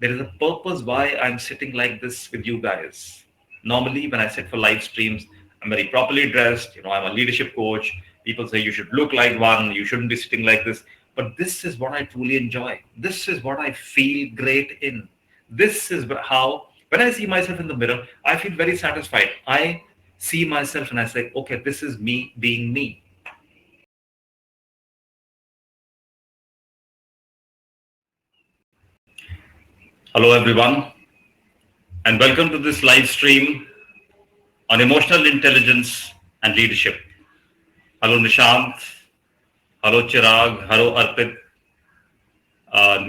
there is a purpose why I'm sitting like this with you guys. Normally, when I sit for live streams, I'm very properly dressed. I'm a leadership coach. People say you should look like one, you shouldn't be sitting like this. But this is what I truly enjoy. This is what I feel great in. This is how, when I see myself in the mirror, I feel very satisfied. I see myself and I say, okay, this is me being me. Hello, everyone, and welcome to this live stream on emotional intelligence and leadership. Hello, Nishant. Hello, Chirag. Hello, Arpit.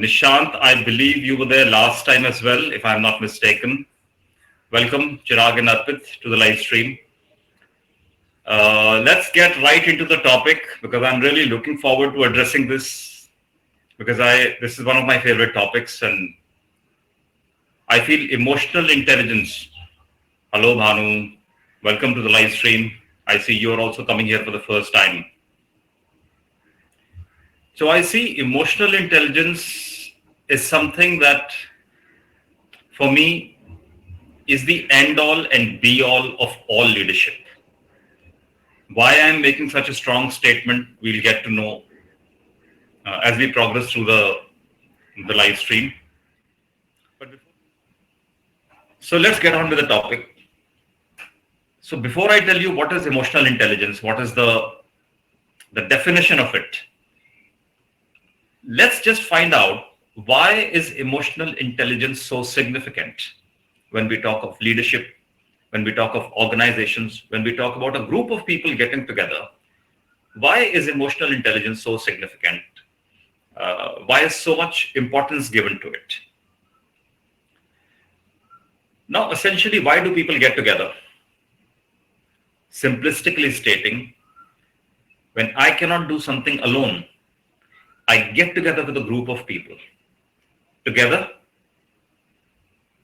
Nishant, I believe you were there last time as well, if I'm not mistaken. Welcome, Chirag and Arpit, to the live stream. Let's get right into the topic because I'm really looking forward to addressing this because this is one of my favorite topics, and I feel emotional intelligence. Hello, Bhanu. Welcome to the live stream. I see you're also coming here for the first time. So I see emotional intelligence is something that, for me, is the end all and be all of all leadership. Why I'm making such a strong statement, we'll get to know as we progress through the live stream. So let's get on with the topic. So before I tell you what is emotional intelligence, what is the definition of it, let's just find out why is emotional intelligence so significant when we talk of leadership, when we talk of organizations, when we talk about a group of people getting together. Why is emotional intelligence so significant? Why is so much importance given to it? Now, essentially, why do people get together? Simplistically stating, when I cannot do something alone, I get together with a group of people. Together,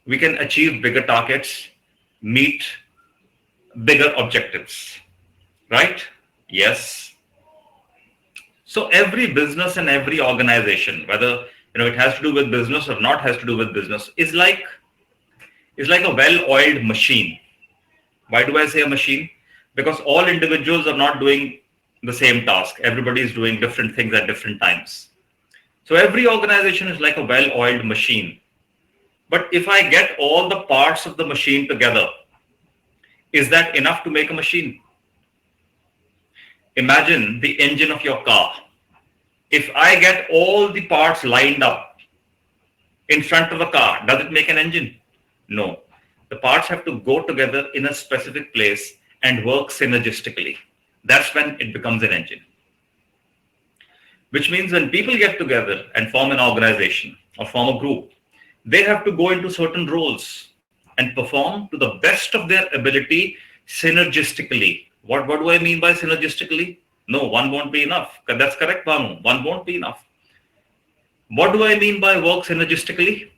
we can achieve bigger targets, meet bigger objectives, right? Yes. So every business and every organization, whether it has to do with business or not has to do with business, is like a well-oiled machine. Why do I say a machine? Because all individuals are not doing the same task. Everybody is doing different things at different times. So every organization is like a well-oiled machine. But if I get all the parts of the machine together, is that enough to make a machine? Imagine the engine of your car. If I get all the parts lined up in front of a car, does it make an engine? No. The parts have to go together in a specific place and work synergistically. That's when it becomes an engine. Which means when people get together and form an organization or form a group, they have to go into certain roles and perform to the best of their ability synergistically. What do I mean by synergistically? No, one won't be enough. That's correct, Bhanu. One won't be enough. What do I mean by work synergistically?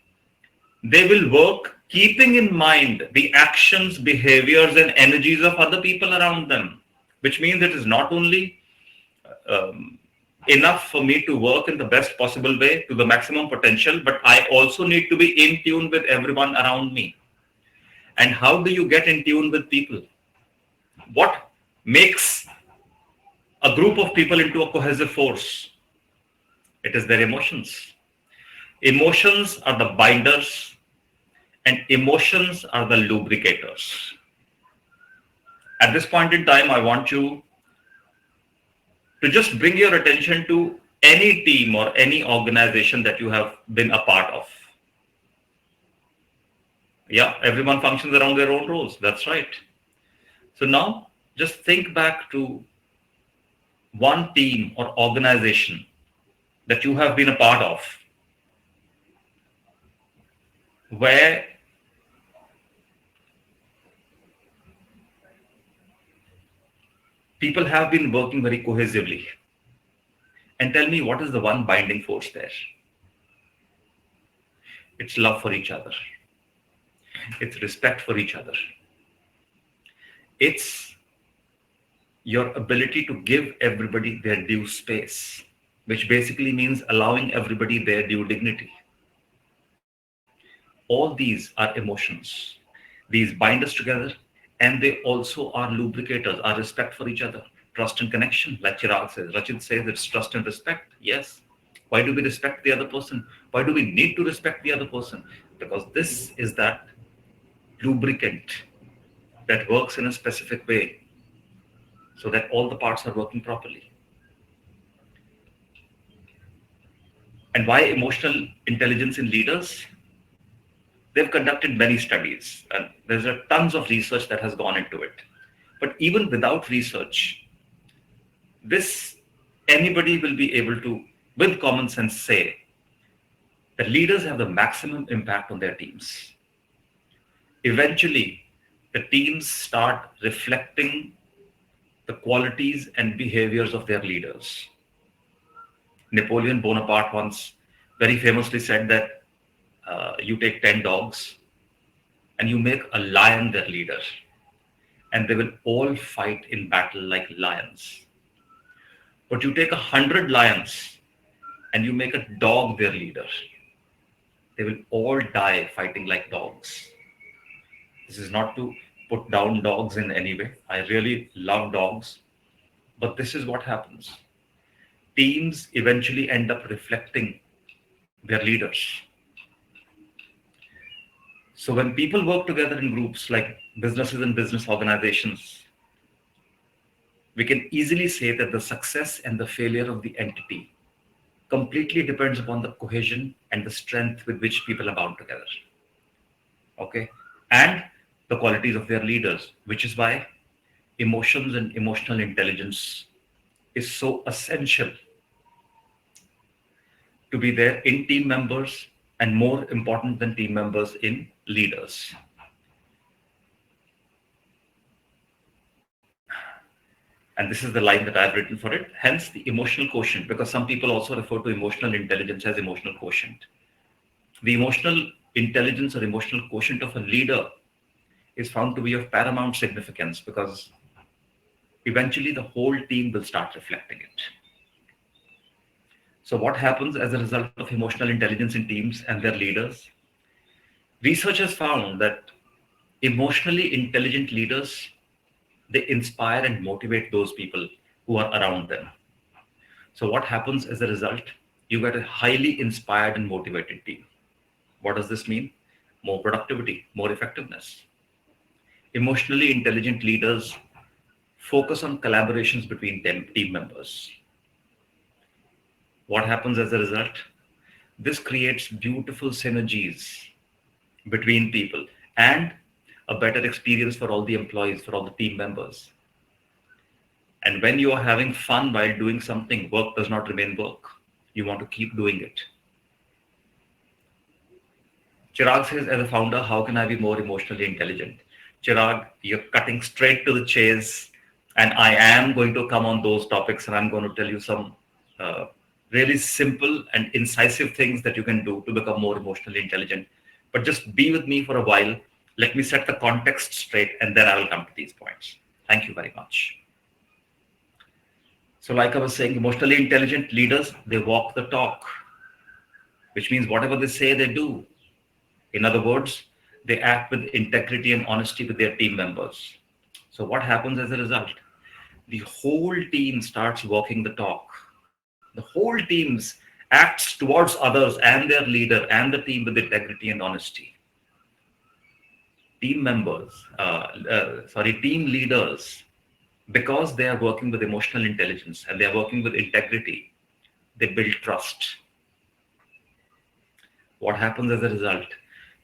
They will work keeping in mind the actions, behaviors, and energies of other people around them, which means it is not only enough for me to work in the best possible way to the maximum potential, but I also need to be in tune with everyone around me. And how do you get in tune with people? What makes a group of people into a cohesive force? It is their emotions. Emotions are the binders and emotions are the lubricators. At this point in time, I want you to just bring your attention to any team or any organization that you have been a part of. Yeah, everyone functions around their own roles. That's right. So now just think back to one team or organization that you have been a part of where people have been working very cohesively. And tell me, what is the one binding force there? It's love for each other. It's respect for each other. It's your ability to give everybody their due space, which basically means allowing everybody their due dignity. all these are emotions. These bind us together, and they also are lubricators, our respect for each other, trust and connection. Like Chirag says, Rachit says it's trust and respect. Yes. Why do we respect the other person? Why do we need to respect the other person? Because this is that lubricant that works in a specific way so that all the parts are working properly. And why emotional intelligence in leaders? They've conducted many studies, and there's a tons of research that has gone into it. But even without research, this anybody will be able to, with common sense, say that leaders have the maximum impact on their teams. Eventually, the teams start reflecting the qualities and behaviors of their leaders. Napoleon Bonaparte once very famously said that you take 10 dogs and you make a lion their leader, and they will all fight in battle like lions. But you take 100 lions and you make a dog their leader, they will all die fighting like dogs. This is not to put down dogs in any way. I really love dogs, but this is what happens. Teams eventually end up reflecting their leaders. So when people work together in groups like businesses and business organizations, we can easily say that the success and the failure of the entity completely depends upon the cohesion and the strength with which people are bound together. Okay. And the qualities of their leaders, which is why emotions and emotional intelligence is so essential to be there in team members, and more important than team members, in leaders. And this is the line that I've written for it. Hence the emotional quotient, because some people also refer to emotional intelligence as emotional quotient. The emotional intelligence or emotional quotient of a leader is found to be of paramount significance, because eventually the whole team will start reflecting it. So, what happens as a result of emotional intelligence in teams and their leaders? Research has found that emotionally intelligent leaders, they inspire and motivate those people who are around them. So, what happens as a result? You get a highly inspired and motivated team. What does this mean? More productivity, more effectiveness. Emotionally intelligent leaders focus on collaborations between team members. What happens as a result? This creates beautiful synergies between people and a better experience for all the employees, for all the team members. And when you are having fun while doing something, work does not remain work. You want to keep doing it. Chirag says, as a founder, how can I be more emotionally intelligent? Chirag, you're cutting straight to the chase, and I am going to come on those topics, and I'm going to tell you some uh, really simple and incisive things that you can do to become more emotionally intelligent. But just be with me for a while. Let me set the context straight, and then I will come to these points. Thank you very much. So, like I was saying, emotionally intelligent leaders, they walk the talk, which means whatever they say, they do. In other words, they act with integrity and honesty with their team members. So, what happens as a result? The whole team starts walking the talk. The whole team acts towards others and their leader and the team with integrity and honesty. Team leaders, because they are working with emotional intelligence and they are working with integrity, they build trust. What happens as a result?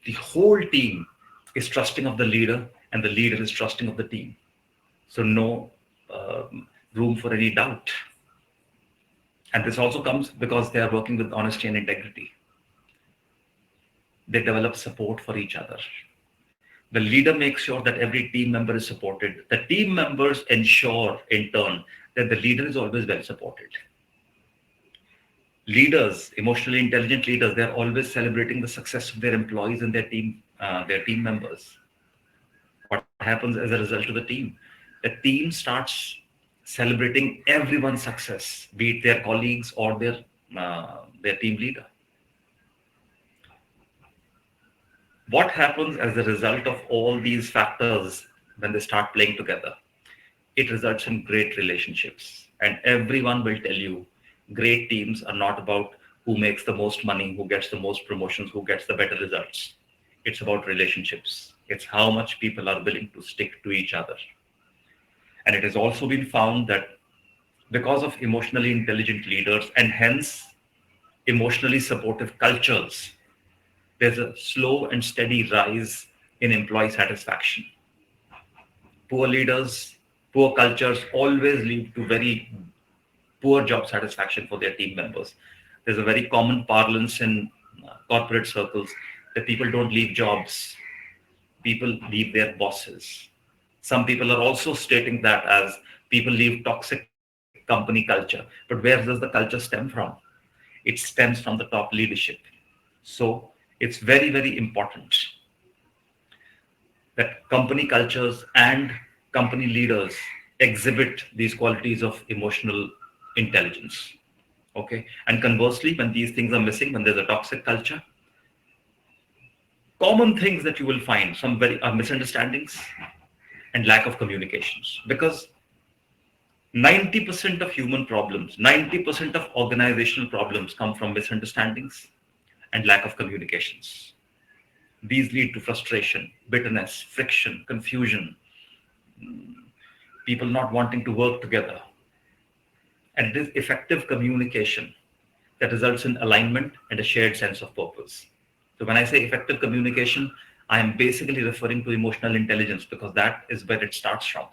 The whole team is trusting of the leader, and the leader is trusting of the team. So no room for any doubt. And this also comes because they are working with honesty and integrity. They develop support for each other. The leader makes sure that every team member is supported. The team members ensure, in turn, that the leader is always well supported. Leaders, emotionally intelligent leaders, they're always celebrating the success of their employees and their team members. What happens as a result of the team? The team starts celebrating everyone's success, be it their colleagues or their team leader. What happens as a result of all these factors when they start playing together? It results in great relationships. And everyone will tell you great teams are not about who makes the most money, who gets the most promotions, who gets the better results. It's about relationships. It's how much people are willing to stick to each other. And it has also been found that because of emotionally intelligent leaders and hence emotionally supportive cultures, there's a slow and steady rise in employee satisfaction. Poor leaders, poor cultures always lead to very poor job satisfaction for their team members. There's a very common parlance in corporate circles that people don't leave jobs, people leave their bosses. Some people are also stating that as people leave toxic company culture. But where does the culture stem from? It stems from the top leadership. So it's very, very important that company cultures and company leaders exhibit these qualities of emotional intelligence. Okay. And conversely, when these things are missing, when there's a toxic culture, common things that you will find some very misunderstandings and lack of communications, because 90% of human problems, 90% of organizational problems come from misunderstandings and lack of communications. These lead to frustration, bitterness, friction, confusion, people not wanting to work together. And this effective communication that results in alignment and a shared sense of purpose. So when I say effective communication, I am basically referring to emotional intelligence because that is where it starts from.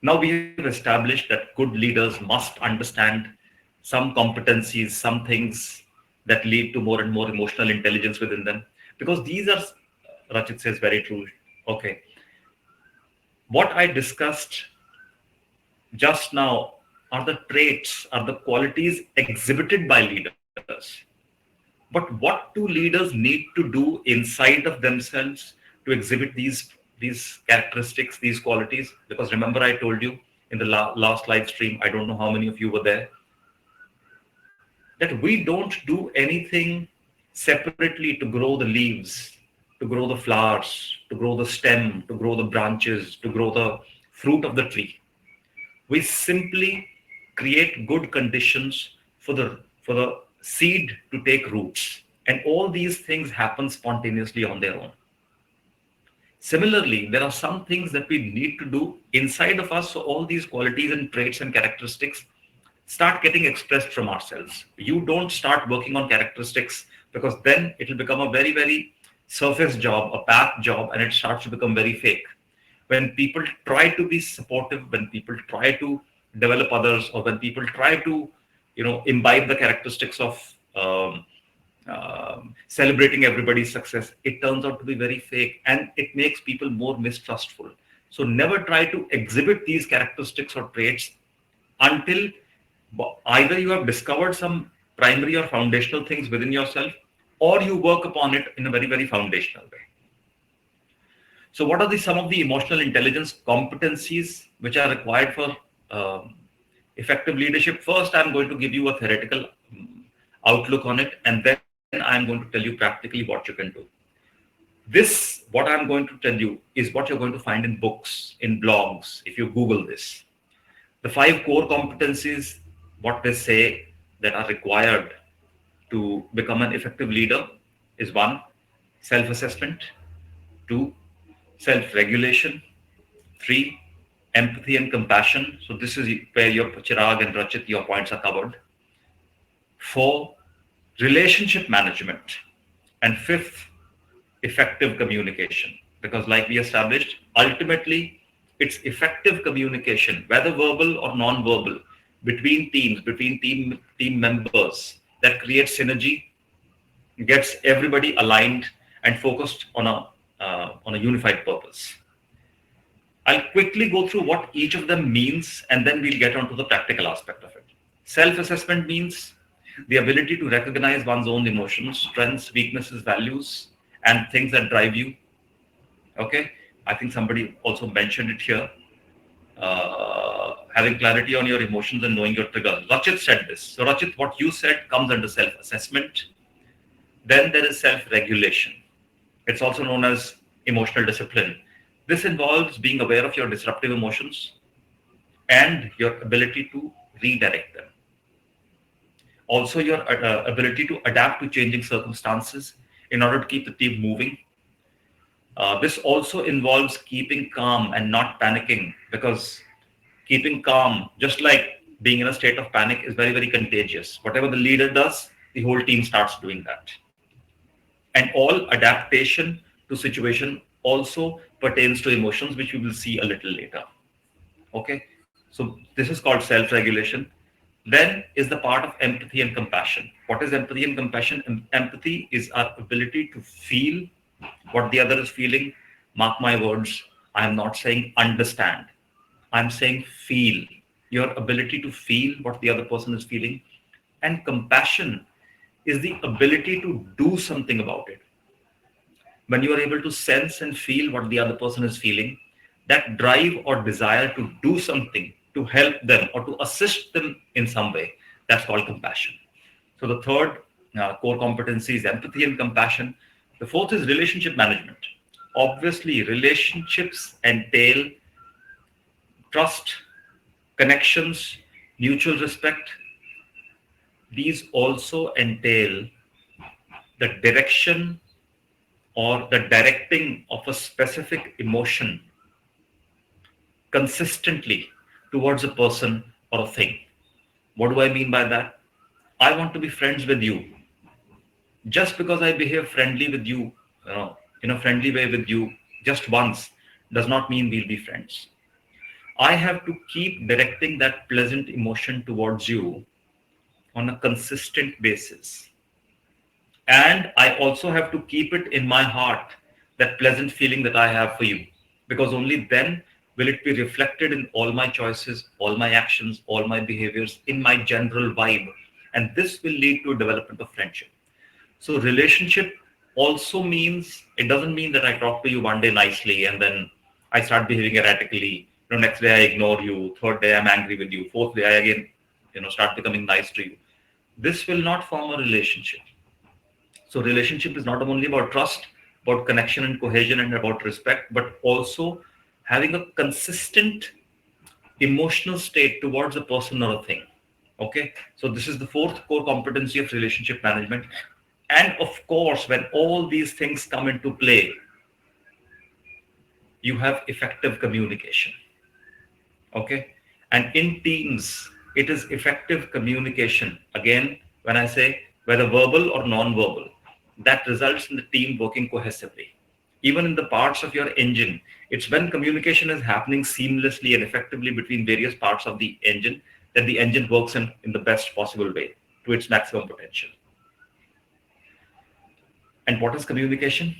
Now we have established that good leaders must understand some competencies, some things that lead to more and more emotional intelligence within them. Because these are, Rachit says very true. Okay. What I discussed just now are the traits, are the qualities exhibited by leaders. But what do leaders need to do inside of themselves to exhibit these characteristics, these qualities? Because remember, I told you in the last live stream, I don't know how many of you were there, that we don't do anything separately to grow the leaves, to grow the flowers, to grow the stem, to grow the branches, to grow the fruit of the tree. We simply create good conditions for the seed to take roots, and all these things happen spontaneously on their own. Similarly, there are some things that we need to do inside of us, so all these qualities and traits and characteristics start getting expressed from ourselves. You don't start working on characteristics, because then it will become a very, very surface job, a path job, and it starts to become very fake. When people try to be supportive, when people try to develop others, or when people try to, imbibe the characteristics of celebrating everybody's success, it turns out to be very fake and it makes people more mistrustful. So never try to exhibit these characteristics or traits until either you have discovered some primary or foundational things within yourself, or you work upon it in a very, very foundational way. So what are some of the emotional intelligence competencies which are required for effective leadership? First, I'm going to give you a theoretical outlook on it, and then I'm going to tell you practically what you can do. This, what I'm going to tell you, is what you're going to find in books, in blogs, if you Google this. The 5 core competencies, what they say that are required to become an effective leader is: 1, self-assessment; 2, self-regulation; 3, empathy and compassion. So this is where your Chirag and Rachit, your points are covered. 4, relationship management; and 5th, effective communication. Because like we established, ultimately it's effective communication, whether verbal or non-verbal, between teams, between team members, that creates synergy, gets everybody aligned and focused on a unified purpose. I'll quickly go through what each of them means, and then we'll get onto the practical aspect of it. Self-assessment means the ability to recognize one's own emotions, strengths, weaknesses, values, and things that drive you. Okay, I think somebody also mentioned it here. Having clarity on your emotions and knowing your triggers. Rachit said this. So Rachit, what you said comes under self-assessment. Then there is self-regulation. It's also known as emotional discipline. This involves being aware of your disruptive emotions and your ability to redirect them. Also, your ability to adapt to changing circumstances in order to keep the team moving. This also involves keeping calm and not panicking, because keeping calm, just like being in a state of panic, is very, very contagious. Whatever the leader does, the whole team starts doing that. And all adaptation to situation also pertains to emotions, which we will see a little later. Okay, so this is called self-regulation. Then is the part of empathy and compassion. What is empathy and compassion? Empathy is our ability to feel what the other is feeling. Mark my words, I am not saying understand, I'm saying feel. Your ability to feel what the other person is feeling. And compassion is the ability to do something about it. When you are able to sense and feel what the other person is feeling, that drive or desire to do something to help them or to assist them in some way, that's called compassion. So the third core competency is empathy and compassion. The fourth is relationship management. Obviously, relationships entail trust, connections, mutual respect. These also entail the direction or the directing of a specific emotion consistently towards a person or a thing. What do I mean by that? I want to be friends with you. Just because I behave friendly with you, in a friendly way with you just once, does not mean we'll be friends. I have to keep directing that pleasant emotion towards you on a consistent basis. And I also have to keep it in my heart, that pleasant feeling that I have for you, because only then will it be reflected in all my choices, all my actions, all my behaviors, in my general vibe. And this will lead to a development of friendship. So relationship also means, it doesn't mean that I talk to you one day nicely and then I start behaving erratically. Next day I ignore you. Third day I'm angry with you. Fourth day I again, start becoming nice to you. This will not form a relationship. So relationship is not only about trust, about connection and cohesion and about respect, but also having a consistent emotional state towards a person or a thing. Okay. So this is the fourth core competency of relationship management. And of course, when all these things come into play, you have effective communication. Okay. And in teams, it is effective communication. Again, when I say whether verbal or non-verbal, that results in the team working cohesively. Even in the parts of your engine, it's when communication is happening seamlessly and effectively between various parts of the engine that the engine works in the best possible way to its maximum potential. And what is communication?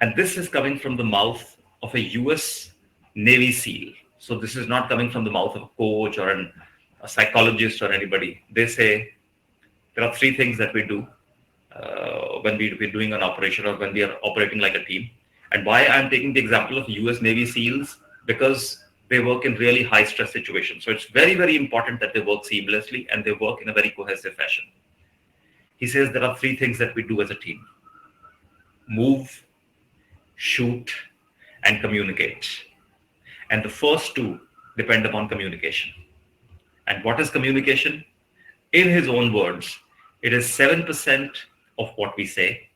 And this is coming from the mouth of a US Navy SEAL. So this is not coming from the mouth of a coach or a psychologist or anybody. They say there are three things that we do when we're doing an operation or when we are operating like a team. And why I'm taking the example of US Navy SEALs, because they work in really high stress situations. So it's very, very important that they work seamlessly and they work in a very cohesive fashion. He says there are three things that we do as a team: move, shoot, and communicate. And the first two depend upon communication. And what is communication? In his own words, it is 7% of what we say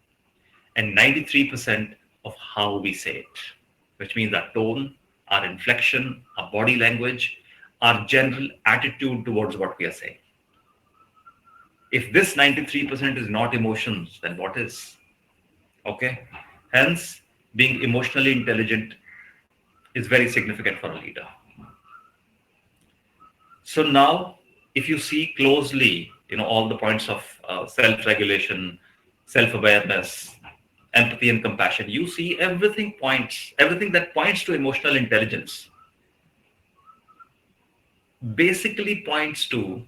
and 93% of how we say it, which means our tone, our inflection, our body language, our general attitude towards what we are saying. If this 93% is not emotions, then what is? Okay. Hence, being emotionally intelligent is very significant for a leader. So now, if you see closely, all the points of self-regulation, self-awareness, empathy and compassion, you see everything that points to emotional intelligence basically points to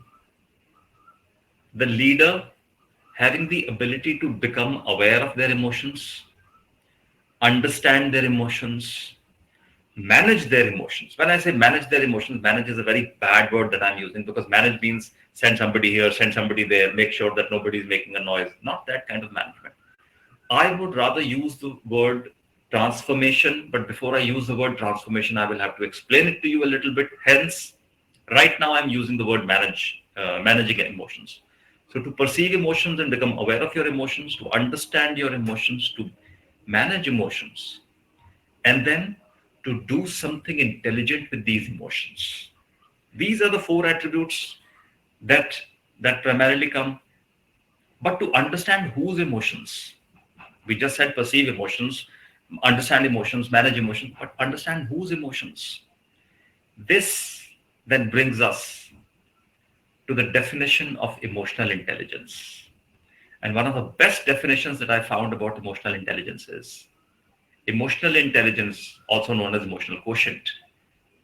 the leader having the ability to become aware of their emotions, understand their emotions, manage their emotions. When I say manage their emotions, manage is a very bad word that I'm using, because manage means send somebody here, send somebody there, make sure that nobody is making a noise. Not that kind of management. I would rather use the word transformation, but before I use the word transformation, I will have to explain it to you a little bit. Hence, right now I'm using the word managing emotions. So to perceive emotions and become aware of your emotions, to understand your emotions, to manage emotions, and then to do something intelligent with these emotions. These are the four attributes that primarily come. But to understand whose emotions, we just said perceive emotions, understand emotions, manage emotions, but understand whose emotions. This then brings us to the definition of emotional intelligence. And one of the best definitions that I found about emotional intelligence is emotional intelligence, also known as emotional quotient,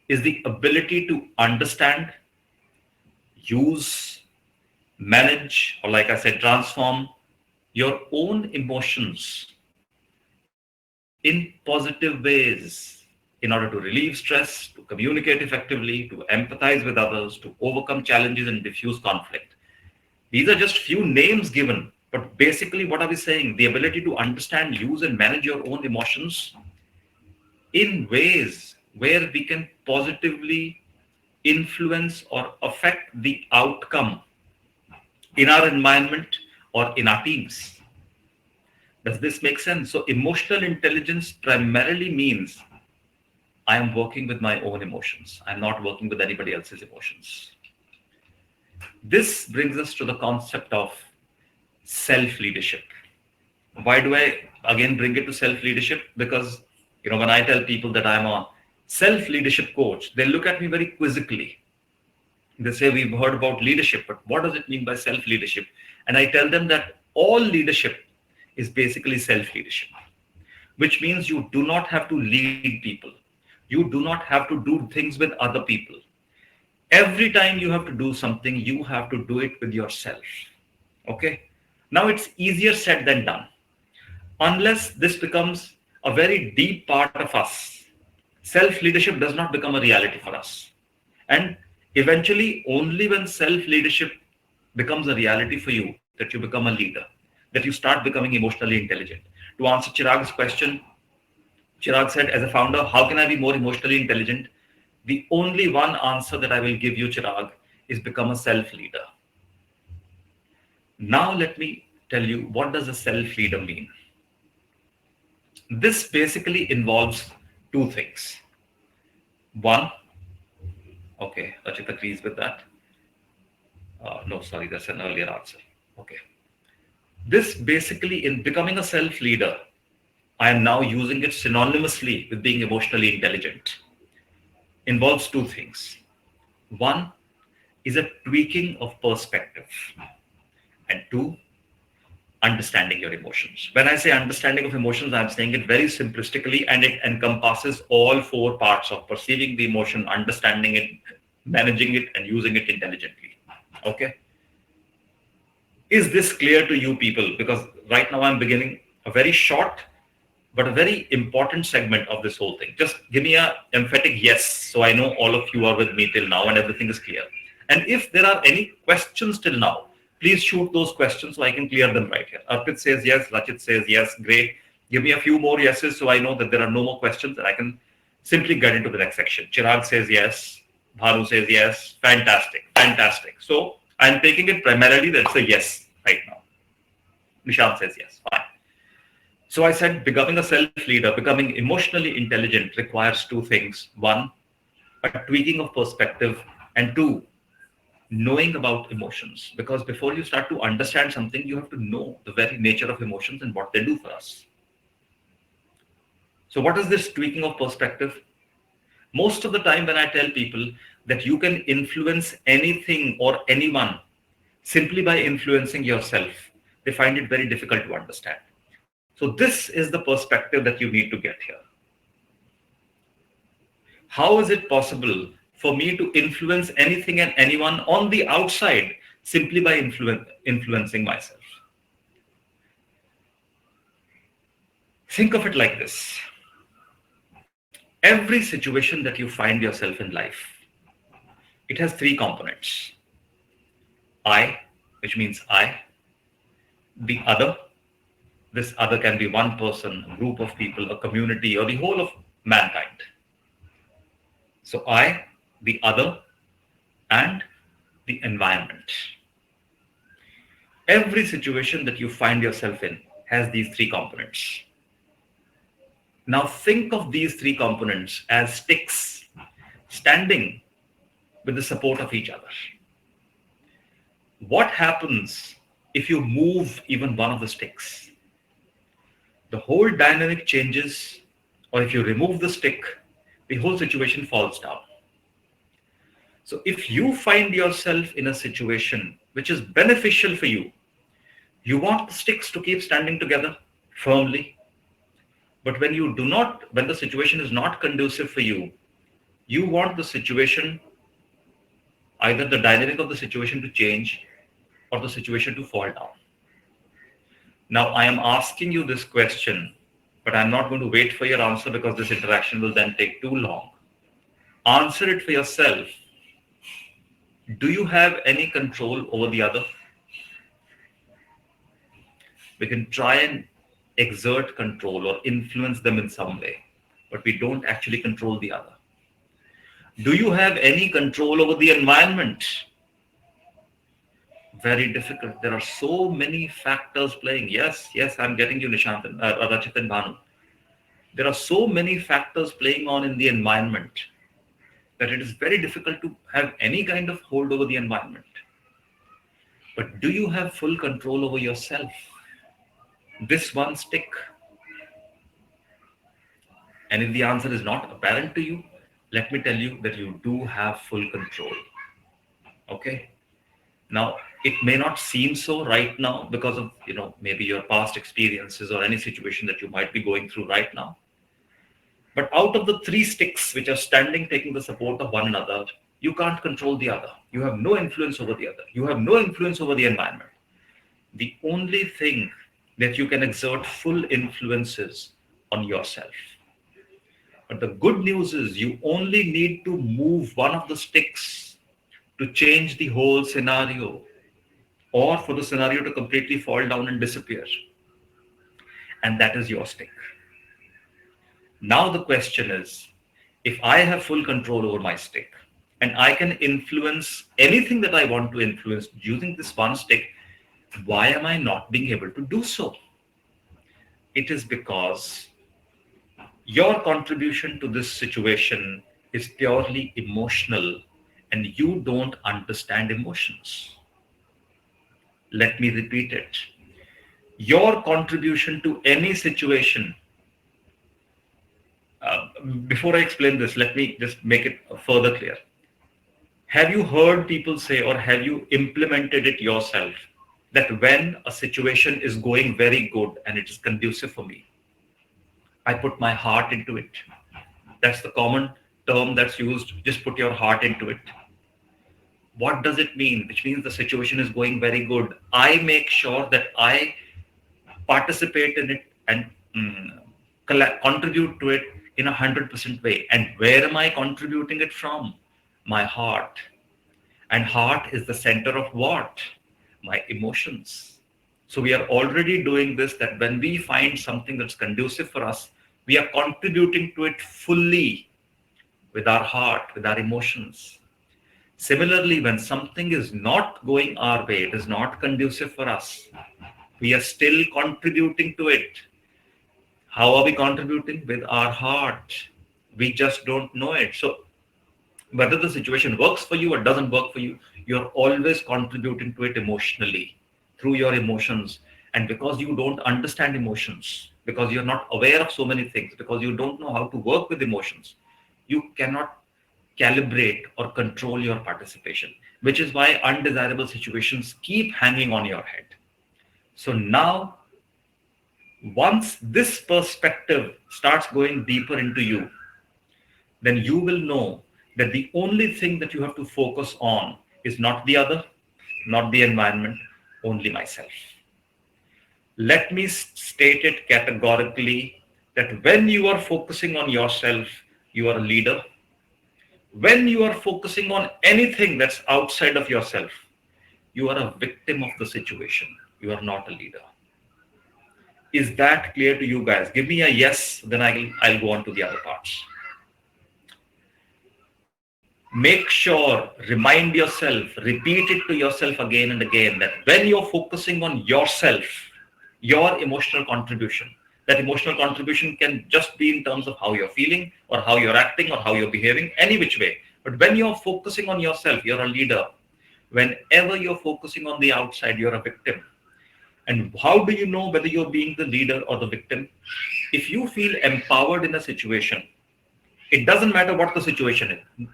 is the ability to understand, use, manage, or like I said, transform your own emotions in positive ways in order to relieve stress, to communicate effectively, to empathize with others, to overcome challenges and diffuse conflict. These are just few names given, but basically, what are we saying? The ability to understand, use, and manage your own emotions in ways where we can positively influence or affect the outcome in our environment or in our teams. Does this make sense? So, emotional intelligence primarily means I am working with my own emotions. I'm not working with anybody else's emotions. This brings us to the concept of self leadership. Why do I again bring it to self leadership? Because, when I tell people that I'm a self leadership coach, they look at me very quizzically. They say, we've heard about leadership, but what does it mean by self leadership? And I tell them that all leadership is basically self leadership, which means you do not have to lead people. You do not have to do things with other people. Every time you have to do something, you have to do it with yourself. Okay? Now it's easier said than done. Unless this becomes a very deep part of us, self leadership does not become a reality for us. And eventually, only when self leadership becomes a reality for you, that you become a leader, that you start becoming emotionally intelligent. To answer Chirag's question, Chirag said, as a founder, how can I be more emotionally intelligent? The only one answer that I will give you, Chirag, is become a self leader. Now, let me tell you, what does a self leader mean? This basically involves two things. One, okay, Rachit agrees with that. No, sorry, that's an earlier answer. Okay. This basically, in becoming a self leader, I am now using it synonymously with being emotionally intelligent, involves two things. One is a tweaking of perspective, and two, understanding your emotions. When I say understanding of emotions, I'm saying it very simplistically, and it encompasses all four parts of perceiving the emotion, understanding it, managing it, and using it intelligently. Okay. Is this clear to you people? Because right now I'm beginning a very short but a very important segment of this whole thing. Just give me a emphatic yes, so I know all of you are with me till now and everything is clear. And if there are any questions till now, please shoot those questions so I can clear them right here. Arpit says yes, Rachit says yes, great. Give me a few more yeses so I know that there are no more questions and I can simply get into the next section. Chirag says yes, Bharu says yes, fantastic, fantastic. So I'm taking it primarily that's a yes right now. Nishant says yes, fine. So I said becoming a self leader, becoming emotionally intelligent requires two things. One, a tweaking of perspective, and two, knowing about emotions. Because before you start to understand something, you have to know the very nature of emotions and what they do for us. So, what is this tweaking of perspective? Most of the time, when I tell people that you can influence anything or anyone simply by influencing yourself, they find it very difficult to understand. So, this is the perspective that you need to get here. How is it possible for me to influence anything and anyone on the outside simply by influencing myself? Think of it like this. Every situation that you find yourself in life, it has three components. I, which means I, the other. This other can be one person, a group of people, a community, or the whole of mankind. So I, the other, and the environment. Every situation that you find yourself in has these three components. Now think of these three components as sticks standing with the support of each other. What happens if you move even one of the sticks? The whole dynamic changes, or if you remove the stick, the whole situation falls down. So if you find yourself in a situation which is beneficial for you, you want the sticks to keep standing together firmly. But when the situation is not conducive for you, you want the situation, either the dynamic of the situation to change or the situation to fall down. Now, I am asking you this question, but I'm not going to wait for your answer because this interaction will then take too long. Answer it for yourself. Do you have any control over the other? We can try and exert control or influence them in some way, but we don't actually control the other. Do you have any control over the environment? Very difficult. There are so many factors playing. Yes, I'm getting you, Nishant, Rachit and Bhanu. There are so many factors playing on in the environment that it is very difficult to have any kind of hold over the environment. But do you have full control over yourself? This one stick. And if the answer is not apparent to you, let me tell you that you do have full control. Okay? Now, it may not seem so right now because of, maybe your past experiences or any situation that you might be going through right now. But out of the three sticks which are standing, taking the support of one another, you can't control the other. You have no influence over the other. You have no influence over the environment. The only thing that you can exert full influence is on yourself. But the good news is you only need to move one of the sticks to change the whole scenario, or for the scenario to completely fall down and disappear. And that is your stick. Now the question is, if I have full control over my stick and I can influence anything that I want to influence using this one stick, why am I not being able to do so? It is because your contribution to this situation is purely emotional and you don't understand emotions. Let me repeat it. Your contribution to any situation, before I explain this, let me just make it further clear. Have you heard people say, or have you implemented it yourself, that when a situation is going very good and it is conducive for me, I put my heart into it? That's the common term that's used. Just put your heart into it. What does it mean? Which means the situation is going very good. I make sure that I participate in it and contribute to it in 100% way. And where am I contributing it from? My heart. And heart is the center of what? My emotions. So we are already doing this, that when we find something that's conducive for us, we are contributing to it fully with our heart, with our emotions. Similarly, when something is not going our way, it is not conducive for us, we are still contributing to it. How are we contributing? With our heart. We just don't know it. So whether the situation works for you or doesn't work for you, you're always contributing to it emotionally through your emotions. And because you don't understand emotions, because you're not aware of so many things, because you don't know how to work with emotions, you cannot calibrate or control your participation, which is why undesirable situations keep hanging on your head. So now, once this perspective starts going deeper into you, then you will know that the only thing that you have to focus on is not the other, not the environment, only myself. Let me state it categorically that when you are focusing on yourself, you are a leader. When you are focusing on anything that's outside of yourself, you are a victim of the situation. You are not a leader. Is that clear to you guys? Give me a yes, then I'll go on to the other parts. Make sure, remind yourself, repeat it to yourself again and again that when you're focusing on yourself, your emotional contribution, that emotional contribution can just be in terms of how you're feeling or how you're acting or how you're behaving, any which way. But when you're focusing on yourself, you're a leader. Whenever you're focusing on the outside, you're a victim. And how do you know whether you're being the leader or the victim? If you feel empowered in a situation, it doesn't matter what the situation is.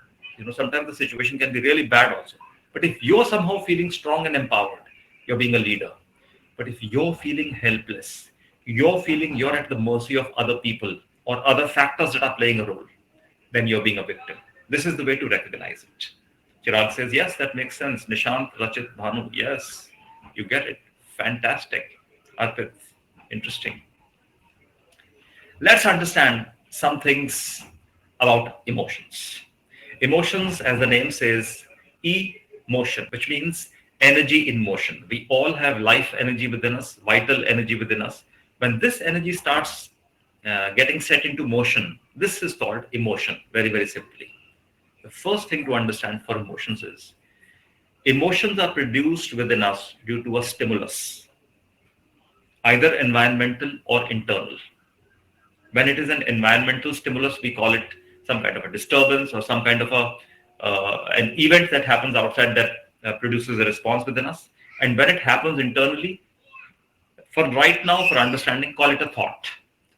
Sometimes the situation can be really bad also. But if you're somehow feeling strong and empowered, you're being a leader. But if you're feeling helpless, you're feeling you're at the mercy of other people or other factors that are playing a role, then you're being a victim. This is the way to recognize it. Chirag says, yes, that makes sense. Nishant, Rachit, Bhanu, yes, you get it. Fantastic. Arpit, interesting. Let's understand some things about emotions. Emotions, as the name says, emotion, which means energy in motion. We all have life energy within us, vital energy within us. When this energy starts getting set into motion, this is called emotion, very, very simply. The first thing to understand for emotions is emotions are produced within us due to a stimulus, either environmental or internal. When it is an environmental stimulus, we call it some kind of a disturbance or some kind of an event that happens outside that produces a response within us. And when it happens internally, for right now, for understanding, call it a thought.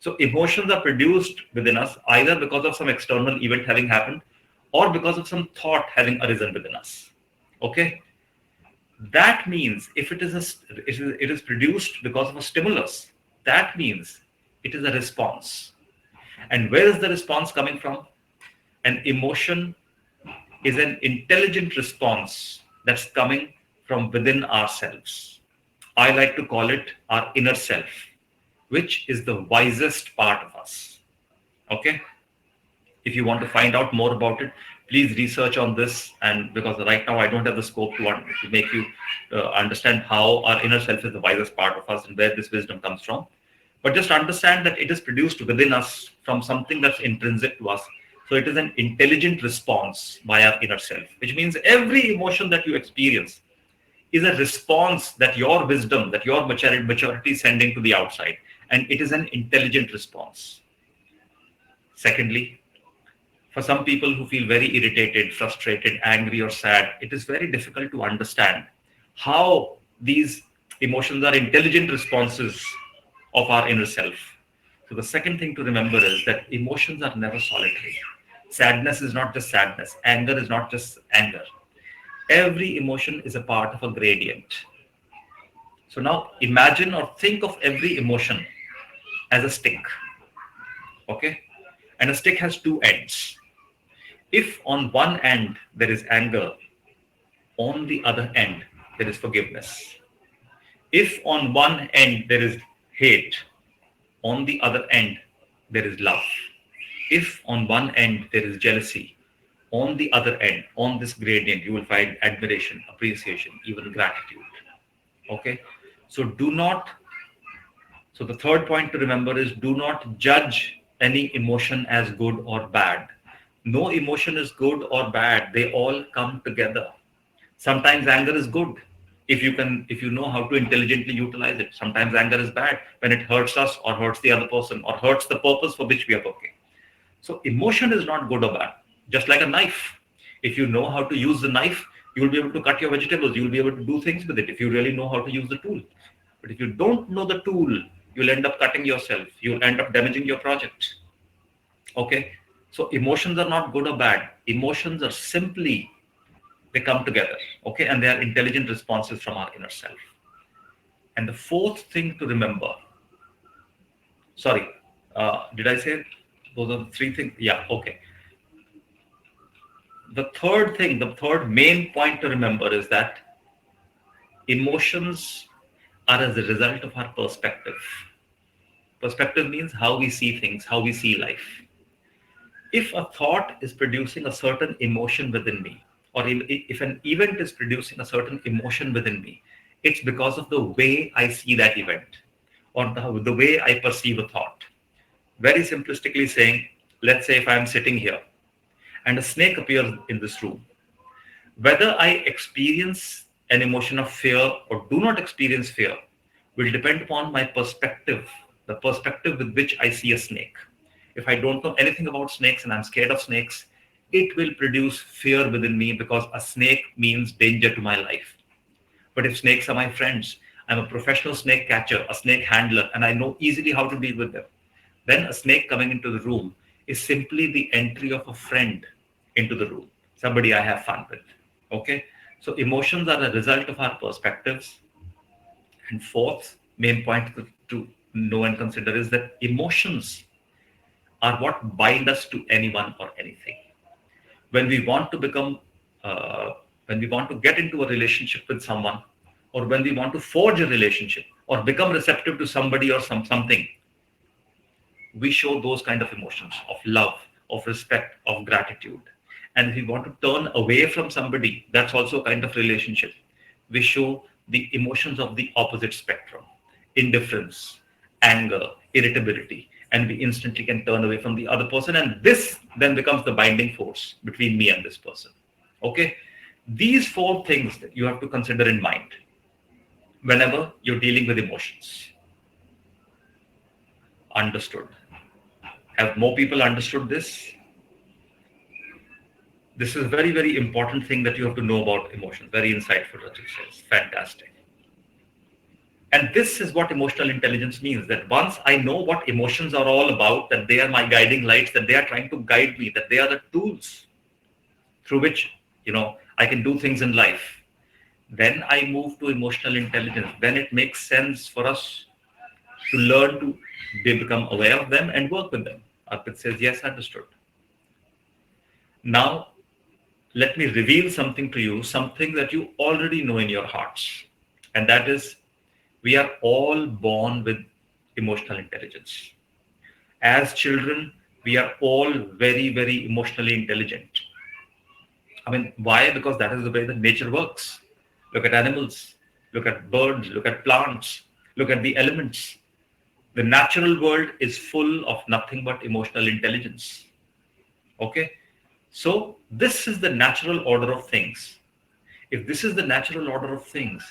So emotions are produced within us either because of some external event having happened or because of some thought having arisen within us. Okay? That means if it is produced because of a stimulus, that means it is a response. And where is the response coming from? An emotion is an intelligent response that's coming from within ourselves. I like to call it our inner self, which is the wisest part of us. Okay? If you want to find out more about it, please research on this. And because right now I don't have the scope to make you understand how our inner self is the wisest part of us and where this wisdom comes from. But just understand that it is produced within us from something that's intrinsic to us. So it is an intelligent response by our inner self, which means every emotion that you experience is a response that your wisdom, that your maturity is sending to the outside. And it is an intelligent response. Secondly, for some people who feel very irritated, frustrated, angry, or sad, it is very difficult to understand how these emotions are intelligent responses of our inner self. So the second thing to remember is that emotions are never solitary. Sadness is not just sadness. Anger is not just anger. Every emotion is a part of a gradient. So now imagine or think of every emotion as a stick. Okay? And a stick has two ends. If on one end there is anger, on the other end there is forgiveness. If on one end there is hate, on the other end there is love. If on one end there is jealousy, on the other end, on this gradient, you will find admiration, appreciation, even gratitude. Okay? So the third point to remember is do not judge any emotion as good or bad. No emotion is good or bad. They all come together. Sometimes anger is good if you know how to intelligently utilize it. Sometimes anger is bad when it hurts us or hurts the other person or hurts the purpose for which we are working. So emotion is not good or bad. Just like a knife. If you know how to use the knife, you will be able to cut your vegetables. You will be able to do things with it if you really know how to use the tool. But if you don't know the tool, you'll end up cutting yourself. You'll end up damaging your project. Okay? So emotions are not good or bad. Emotions are simply, they come together. Okay? And they are intelligent responses from our inner self. And the fourth thing to remember, sorry, did I say those are the three things? Yeah, okay. The third main point to remember is that emotions are as a result of our perspective. Perspective means how we see things, how we see life. If a thought is producing a certain emotion within me, or if an event is producing a certain emotion within me, it's because of the way I see that event, or the way I perceive a thought. Very simplistically saying, let's say if I'm sitting here and a snake appears in this room, whether I experience an emotion of fear or do not experience fear will depend upon my perspective, the perspective with which I see a snake. If I don't know anything about snakes and I'm scared of snakes, it will produce fear within me because a snake means danger to my life. But if snakes are my friends, I'm a professional snake catcher, a snake handler, and I know easily how to deal with them, then a snake coming into the room is simply the entry of a friend into the room, somebody I have fun with. Okay, so emotions are a result of our perspectives. And fourth main point to know and consider is that emotions are what bind us to anyone or anything. When we want to become, uh, when we want to get into a relationship with someone, or when we want to forge a relationship, or become receptive to somebody or something, we show those kind of emotions of love, of respect, of gratitude. And if we want to turn away from somebody, that's also a kind of relationship. We show the emotions of the opposite spectrum: indifference, anger, irritability, and we instantly can turn away from the other person. And this then becomes the binding force between me and this person. Okay. These four things that you have to consider in mind whenever you're dealing with emotions. Understood? Have more people understood this? This is a very, very important thing that you have to know about emotions. Very insightful, Rajat says. Fantastic. And this is what emotional intelligence means, that once I know what emotions are all about, that they are my guiding lights, that they are trying to guide me, that they are the tools through which, I can do things in life, then I move to emotional intelligence. Then it makes sense for us to learn to become aware of them and work with them. Arpit says, yes, understood. Now, let me reveal something to you, something that you already know in your hearts. And that is, we are all born with emotional intelligence. As children, we are all very, very emotionally intelligent. I mean, why? Because that is the way that nature works. Look at animals, look at birds, look at plants, look at the elements. The natural world is full of nothing but emotional intelligence. Okay? So, this is the natural order of things. If this is the natural order of things,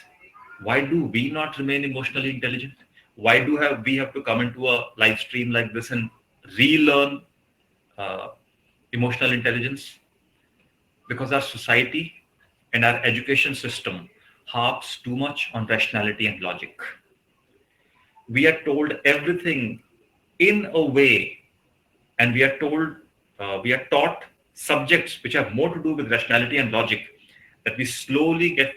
why do we not remain emotionally intelligent? Why do we have to come into a live stream like this and relearn uh, emotional intelligence? Because our society and our education system harps too much on rationality and logic. We are told everything in a way, and we are taught subjects which have more to do with rationality and logic, that we slowly get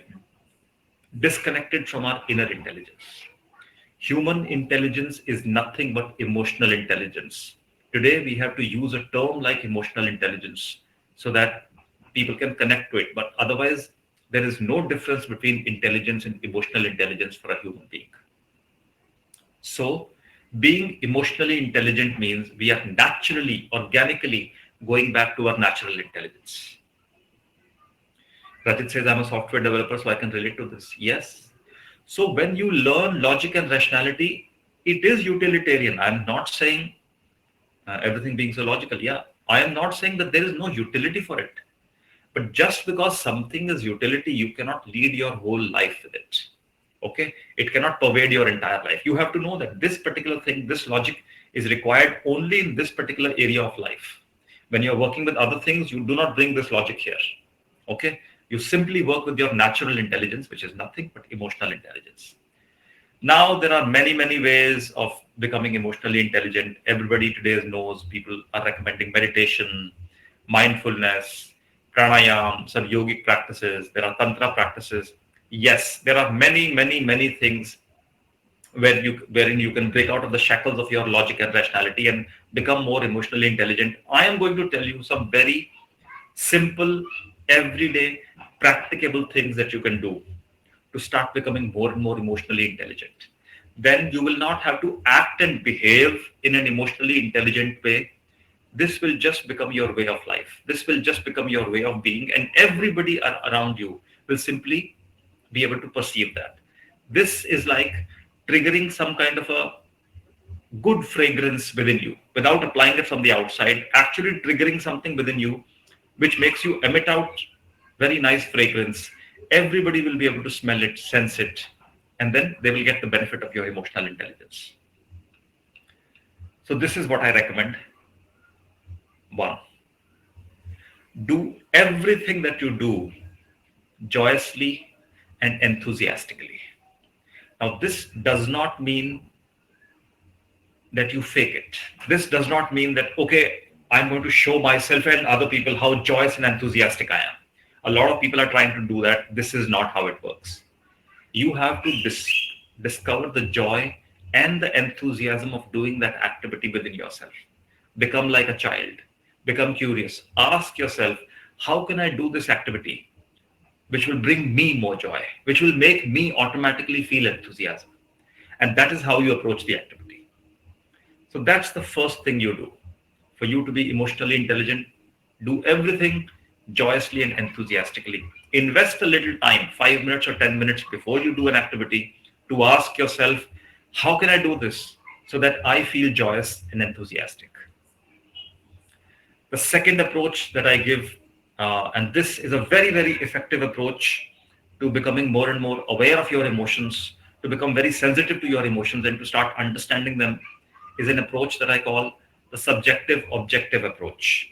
disconnected from our inner intelligence. Human intelligence is nothing but emotional intelligence. Today, we have to use a term like emotional intelligence so that people can connect to it. But otherwise, there is no difference between intelligence and emotional intelligence for a human being. So, being emotionally intelligent means we are naturally, organically going back to our natural intelligence. Rajit says, I'm a software developer, so I can relate to this. Yes. So when you learn logic and rationality, it is utilitarian. I'm not saying everything being so logical. Yeah. I am not saying that there is no utility for it. But just because something is utility, you cannot lead your whole life with it. Okay. It cannot pervade your entire life. You have to know that this particular thing, this logic is required only in this particular area of life. When you're working with other things, you do not bring this logic here. Okay. You simply work with your natural intelligence, which is nothing but emotional intelligence. Now, there are many, many ways of becoming emotionally intelligent. Everybody today knows people are recommending meditation, mindfulness, pranayam, some yogic practices. There are tantra practices. Yes, there are many, many, many things wherein you can break out of the shackles of your logic and rationality and become more emotionally intelligent. I am going to tell you some very simple, everyday, practicable things that you can do to start becoming more and more emotionally intelligent. Then you will not have to act and behave in an emotionally intelligent way. this will just become your way of life. This will just become your way of being, and everybody around you will simply be able to perceive that. This is like triggering some kind of a good fragrance within you without applying it from the outside, actually triggering something within you which makes you emit out very nice fragrance. Everybody will be able to smell it, sense it, and then they will get the benefit of your emotional intelligence. So, this is what I recommend. One, do everything that you do joyously and enthusiastically. Now, this does not mean that you fake it. This does not mean that, okay, I'm going to show myself and other people how joyous and enthusiastic I am. A lot of people are trying to do that. This is not how it works. You have to discover the joy and the enthusiasm of doing that activity within yourself. Become like a child. Become curious. Ask yourself, how can I do this activity which will bring me more joy, which will make me automatically feel enthusiasm? And that is how you approach the activity. So that's the first thing you do. For you to be emotionally intelligent, do everything joyously and enthusiastically. Invest a little time, 5 minutes or 10 minutes before you do an activity, to ask yourself, how can I do this so that I feel joyous and enthusiastic? The second approach that I give, and this is a very, very effective approach to becoming more and more aware of your emotions, to become very sensitive to your emotions and to start understanding them, is an approach that I call the subjective objective approach.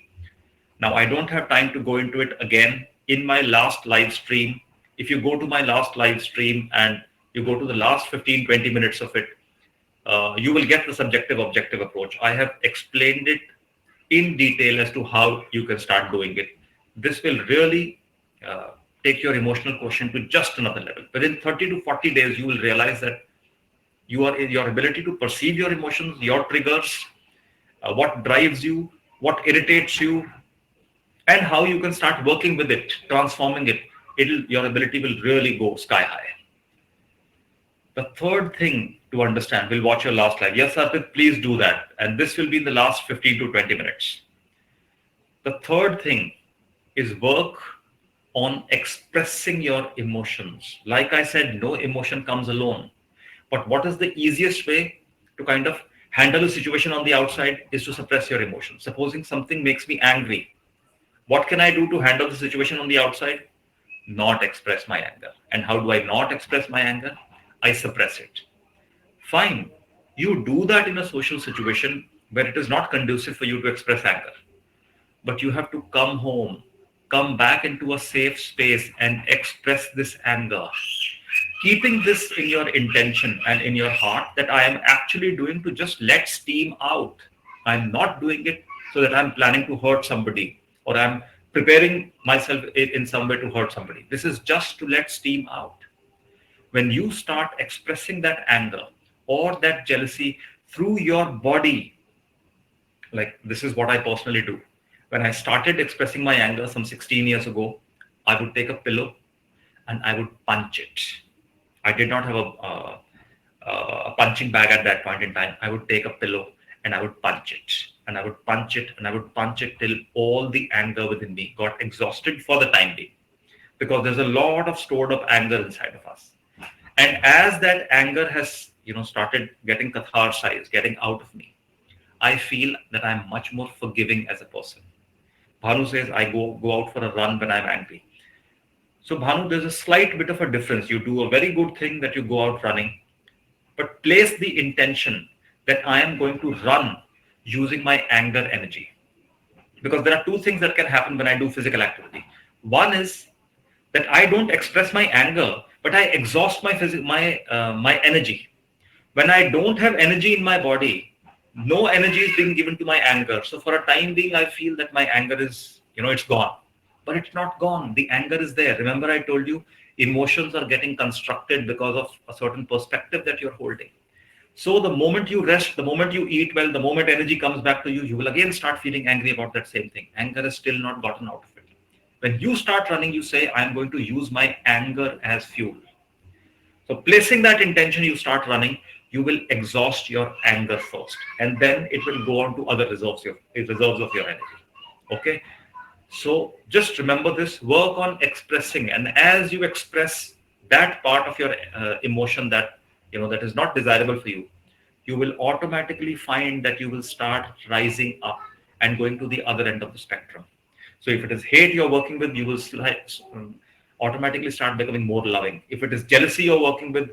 Now, I don't have time to go into it again. In my last live stream, if you go to my last live stream and you go to the last 15-20 minutes of it, you will get the subjective objective approach. I have explained it in detail as to how you can start doing it. This will really take your emotional quotient to just another level. Within 30 to 40 days, you will realize that your ability to perceive your emotions, your triggers, what drives you, what irritates you, and how you can start working with it, transforming it. Your ability will really go sky high. The third thing to understand, we'll watch your last live. Yes, Arpit, please do that. And this will be in the last 15 to 20 minutes. The third thing is work on expressing your emotions. Like I said, no emotion comes alone. But what is the easiest way to kind of handle a situation on the outside is to suppress your emotions. Supposing something makes me angry, what can I do to handle the situation on the outside? Not express my anger. And how do I not express my anger? I suppress it. Fine. You do that in a social situation where it is not conducive for you to express anger. But you have to come home, come back into a safe space and express this anger. Keeping this in your intention and in your heart that I am actually doing to just let steam out. I'm not doing it so that I'm planning to hurt somebody or I'm preparing myself in some way to hurt somebody. This is just to let steam out. When you start expressing that anger or that jealousy through your body, like this is what I personally do. When I started expressing my anger some 16 years ago, I would take a pillow and I would punch it. I did not have a punching bag at that point in time. I would take a pillow and I would punch it. And I would punch it and I would punch it till all the anger within me got exhausted for the time being. Because there's a lot of stored up anger inside of us. And as that anger has, started getting catharsized, getting out of me, I feel that I'm much more forgiving as a person. Bhanu says, I go out for a run when I'm angry. So Bhanu, there's a slight bit of a difference. You do a very good thing that you go out running, but place the intention that I am going to run using my anger energy. Because there are two things that can happen when I do physical activity. One is that I don't express my anger, but I exhaust my energy. When I don't have energy in my body, no energy is being given to my anger. So for a time being, I feel that my anger is, it's gone. But it's not gone. The anger is there. Remember, I told you, emotions are getting constructed because of a certain perspective that you're holding. So the moment you rest, the moment you eat well, the moment energy comes back to you, you will again start feeling angry about that same thing. Anger is still not gotten out of it. When you start running, you say, I'm going to use my anger as fuel. So placing that intention, you start running. you will exhaust your anger first, and then it will go on to other reserves of your energy. Okay, so just remember this, work on expressing, and as you express that part of your emotion that that is not desirable for you, you will automatically find that you will start rising up and going to the other end of the spectrum. So if it is hate you're working with, you will automatically start becoming more loving. If it is jealousy you're working with,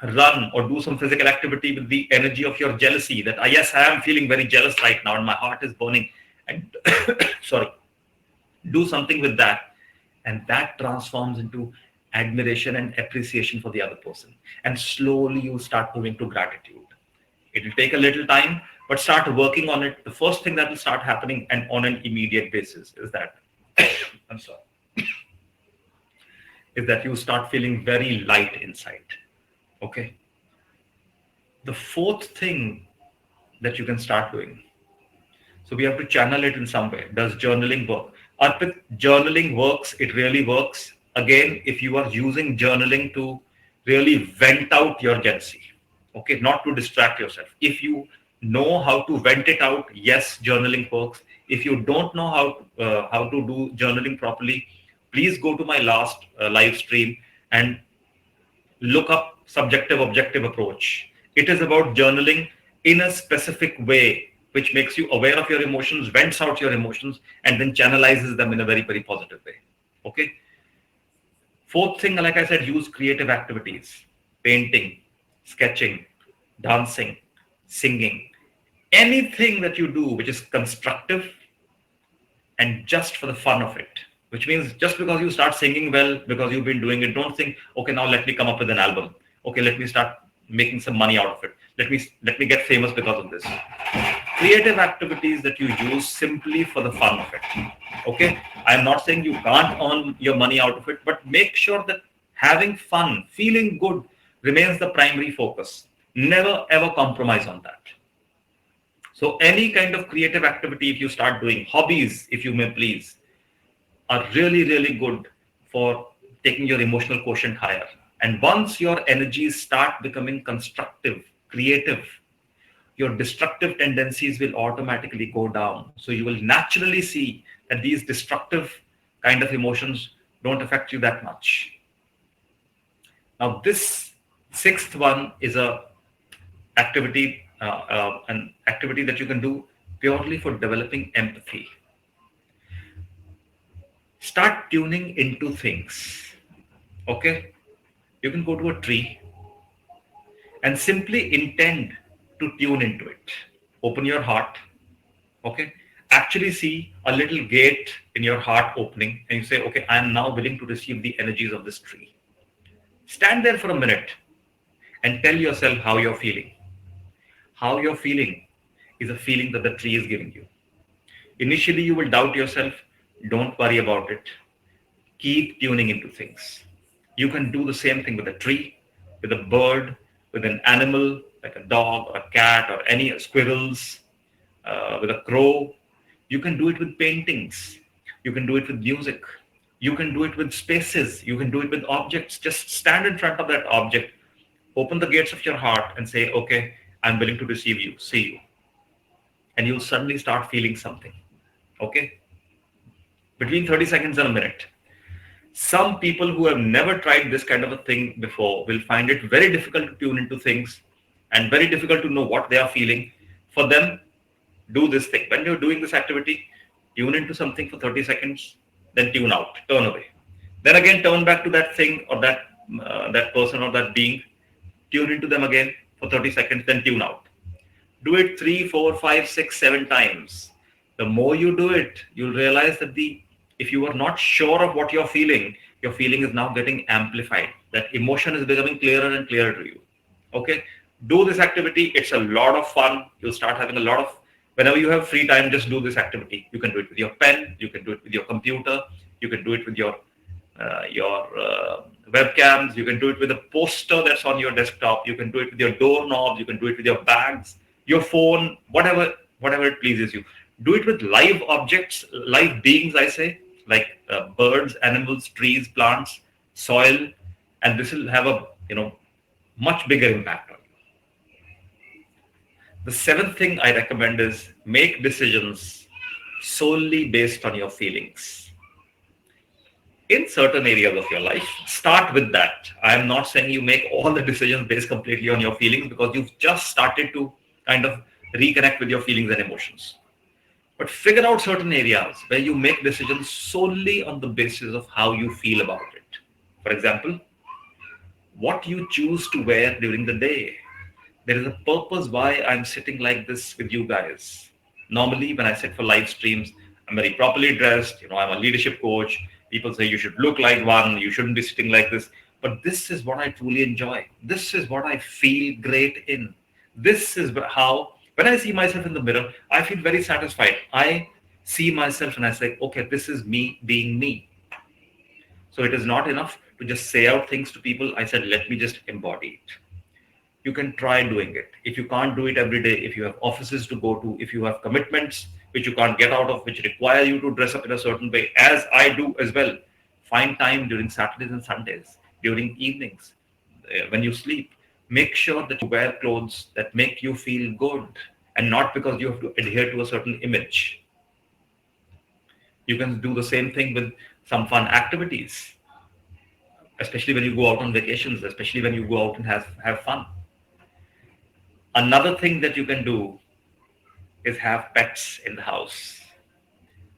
run or do some physical activity with the energy of your jealousy, that yes, I am feeling very jealous right now and my heart is burning, and sorry, do something with that, and that transforms into admiration and appreciation for the other person, and slowly you start moving to gratitude. It will take a little time, but start working on it. The first thing that will start happening and on an immediate basis is that I'm sorry, is that you start feeling very light inside. Okay, the fourth thing that you can start doing, so we have to channel it in some way. Does journaling work? Arpit, journaling works. It really works. Again, if you are using journaling to really vent out your jealousy, okay, not to distract yourself. If you know how to vent it out, yes, journaling works. If you don't know how to do journaling properly, please go to my last live stream and look up subjective objective approach. It is about journaling in a specific way, which makes you aware of your emotions, vents out your emotions, and then channelizes them in a very, very positive way. Okay. Fourth thing, like I said, use creative activities, painting, sketching, dancing, singing, anything that you do which is constructive and just for the fun of it. Which means just because you start singing well, because you've been doing it, don't think, okay, now let me come up with an album. Okay, let me start making some money out of it. Let me get famous because of this. Creative activities that you use simply for the fun of it. Okay, I'm not saying you can't earn your money out of it, but make sure that having fun, feeling good remains the primary focus. Never ever compromise on that. So any kind of creative activity, if you start doing, hobbies, if you may please, are really, really good for taking your emotional quotient higher. And once your energies start becoming constructive, creative, your destructive tendencies will automatically go down. So you will naturally see that these destructive kind of emotions don't affect you that much. Now, this sixth one is an activity that you can do purely for developing empathy. Start tuning into things. Okay, you can go to a tree and simply intend to tune into it. Open your heart. Okay, actually see a little gate in your heart opening, and you say, okay, I am now willing to receive the energies of this tree. Stand there for a minute and tell yourself how you're feeling. How you're feeling is a feeling that the tree is giving you. Initially, you will doubt yourself. Don't worry about it. Keep tuning into things. You can do the same thing with a tree, with a bird, with an animal like a dog or a cat or any squirrels, with a crow. You can do it with paintings. You can do it with music. You can do it with spaces. You can do it with objects. Just stand in front of that object, open the gates of your heart and say, okay, I'm willing to receive you, see you. And you'll suddenly start feeling something. Okay? Between 30 seconds and a minute. Some people who have never tried this kind of a thing before will find it very difficult to tune into things and very difficult to know what they are feeling. For them, do this thing. When you're doing this activity, tune into something for 30 seconds, then tune out, turn away. Then again, turn back to that thing or that person or that being, tune into them again for 30 seconds, then tune out. Do it 3, 4, 5, 6, 7 times. The more you do it, you'll realize that if you are not sure of what your feeling is now getting amplified. That emotion is becoming clearer and clearer to you. Okay? Do this activity. It's a lot of fun. You'll start having a lot of, whenever you have free time, just do this activity. You can do it with your pen. You can do it with your computer. You can do it with your webcams. You can do it with a poster that's on your desktop. You can do it with your doorknobs. You can do it with your bags, your phone, whatever it pleases you. Do it with live objects, live beings, I say, like birds, animals, trees, plants, soil, and this will have a much bigger impact on you. The seventh thing I recommend is make decisions solely based on your feelings. In certain areas of your life, start with that. I am not saying you make all the decisions based completely on your feelings, because you've just started to kind of reconnect with your feelings and emotions. But figure out certain areas where you make decisions solely on the basis of how you feel about it. For example, what you choose to wear during the day. There is a purpose why I'm sitting like this with you guys. Normally, when I sit for live streams, I'm very properly dressed. I'm a leadership coach. People say you should look like one, you shouldn't be sitting like this. But this is what I truly enjoy. This is what I feel great in. This is how, when I see myself in the mirror, I feel very satisfied. I see myself and I say, okay, this is me being me. So it is not enough to just say out things to people. I said, let me just embody it. You can try doing it. If you can't do it every day, if you have offices to go to, if you have commitments which you can't get out of, which require you to dress up in a certain way, as I do as well, find time during Saturdays and Sundays, during evenings, when you sleep. Make sure that you wear clothes that make you feel good, and not because you have to adhere to a certain image. You can do the same thing with some fun activities, especially when you go out on vacations, especially when you go out and have fun. Another thing that you can do is have pets in the house.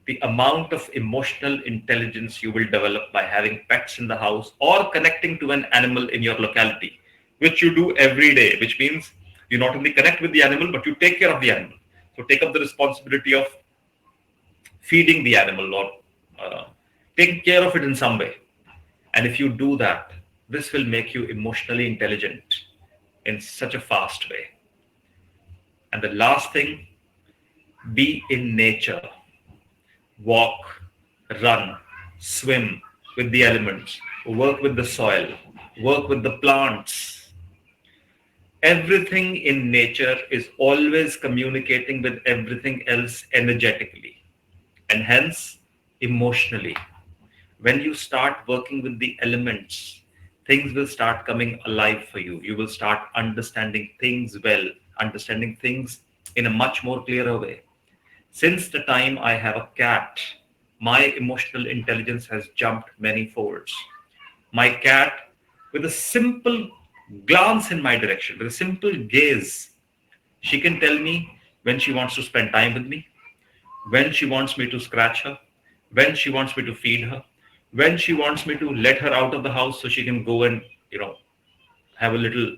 The amount of emotional intelligence you will develop by having pets in the house or connecting to an animal in your locality, which you do every day, which means you not only connect with the animal, but you take care of the animal. So take up the responsibility of feeding the animal, or taking care of it in some way. And if you do that, this will make you emotionally intelligent in such a fast way. And the last thing, be in nature. Walk, run, swim with the elements, work with the soil, work with the plants. Everything in nature is always communicating with everything else energetically, and hence emotionally. When you start working with the elements, things will start coming alive for you. You will start understanding things well, understanding things in a much more clearer way. Since the time I have a cat, my emotional intelligence has jumped many folds. My cat, with a simple glance in my direction, with a simple gaze, she can tell me when she wants to spend time with me, when she wants me to scratch her, when she wants me to feed her, when she wants me to let her out of the house so she can go and, have a little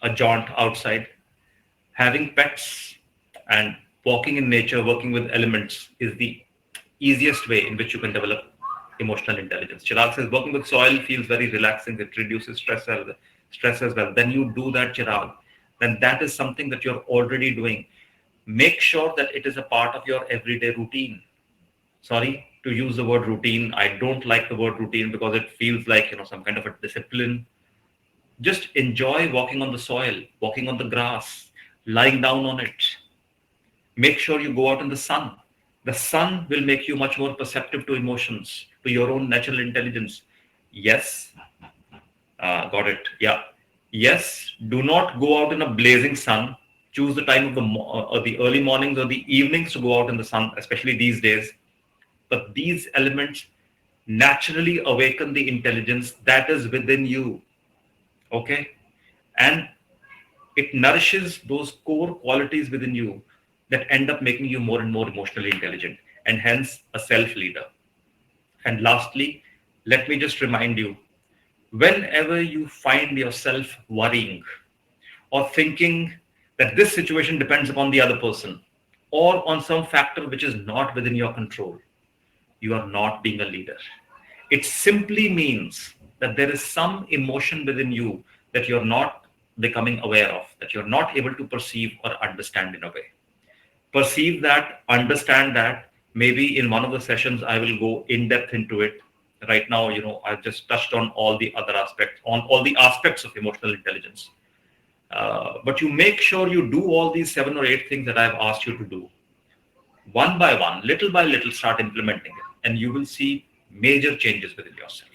a jaunt outside. Having pets and walking in nature, working with elements is the easiest way in which you can develop emotional intelligence. Chirag says working with soil feels very relaxing. It reduces stress as well. Then you do that, Chirag. Then that is something that you're already doing. Make sure that it is a part of your everyday routine. Sorry to use the word routine. I don't like the word routine because it feels like, some kind of a discipline. Just enjoy walking on the soil, walking on the grass, lying down on it. Make sure you go out in the sun. The sun will make you much more perceptive to emotions, to your own natural intelligence. Yes, got it. Yeah. Yes, do not go out in a blazing sun. Choose the time of the early mornings or the evenings to go out in the sun, especially these days. But these elements naturally awaken the intelligence that is within you. Okay? And it nourishes those core qualities within you that end up making you more and more emotionally intelligent, and hence a self leader. And lastly, let me just remind you, whenever you find yourself worrying or thinking that this situation depends upon the other person or on some factor which is not within your control, you are not being a leader. It simply means that there is some emotion within you that you're not becoming aware of, that you're not able to perceive or understand in a way. Perceive that, understand that. Maybe in one of the sessions, I will go in depth into it. Right now, I've just touched on all the other aspects, on all the aspects of emotional intelligence. But you make sure you do all these 7 or 8 things that I've asked you to do. One by one, little by little, start implementing it, and you will see major changes within yourself.